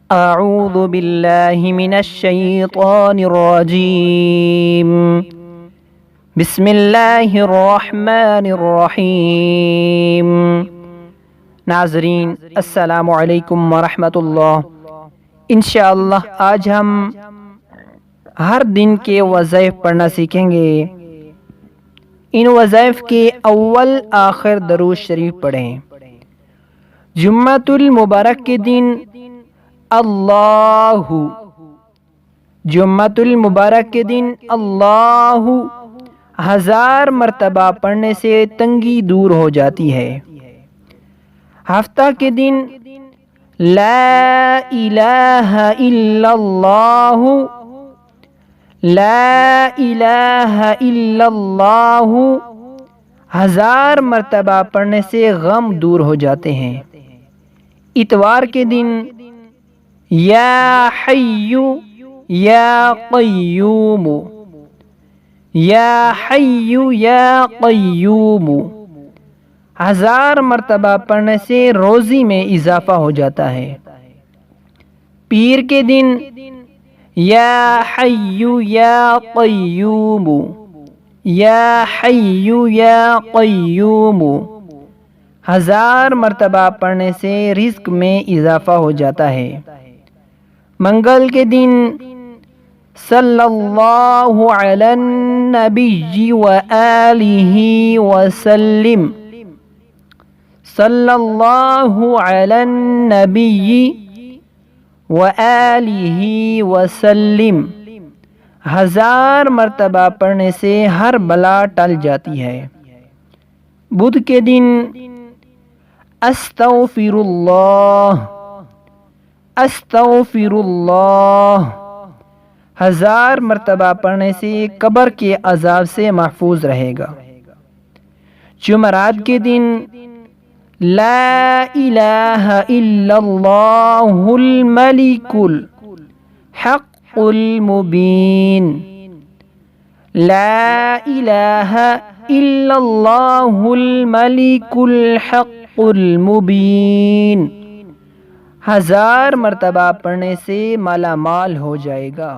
اعوذ باللہ من الشیطان الرجیم بسم اللہ الرحمن الرحیم۔ ناظرین السلام علیکم ورحمۃ اللہ۔ انشاءاللہ آج ہم ہر دن کے وظائف پڑھنا سیکھیں گے۔ ان وظائف کے اول آخر درود شریف پڑھیں۔ جمعۃ المبارک کے دن اللہ، جمعۃ المبارک کے دن اللہ 1000 مرتبہ پڑھنے سے تنگی دور ہو جاتی ہے۔ ہفتہ کے دن لا الہ الا اللہ، لا الہ الا اللہ 1000 مرتبہ پڑھنے سے غم دور ہو جاتے ہیں۔ اتوار کے دن یا حی یا قیوم، یا حی یا قیوم 1000 مرتبہ پڑھنے سے روزی میں اضافہ ہو جاتا ہے۔ پیر کے دن یا حی یا قیوم، یا حی یا قیوم 1000 مرتبہ پڑھنے سے رزق میں اضافہ ہو جاتا ہے۔ منگل کے دن صلی اللہ علی النبی وآلہ وسلم، صلی اللہ علی النبی وآلہ وسلم 1000 مرتبہ پڑھنے سے ہر بلا ٹل جاتی ہے۔ بدھ کے دن استغفر اللہ، استغفر اللہ 1000 مرتبہ پڑھنے سے قبر کے عذاب سے محفوظ رہے گا۔ جمعرات کے دن لا الہ الا اللہ الملک الحق المبین، لا الہ الا اللہ الملک الحق المبین 1000 مرتبہ پڑھنے سے مالا مال ہو جائے گا۔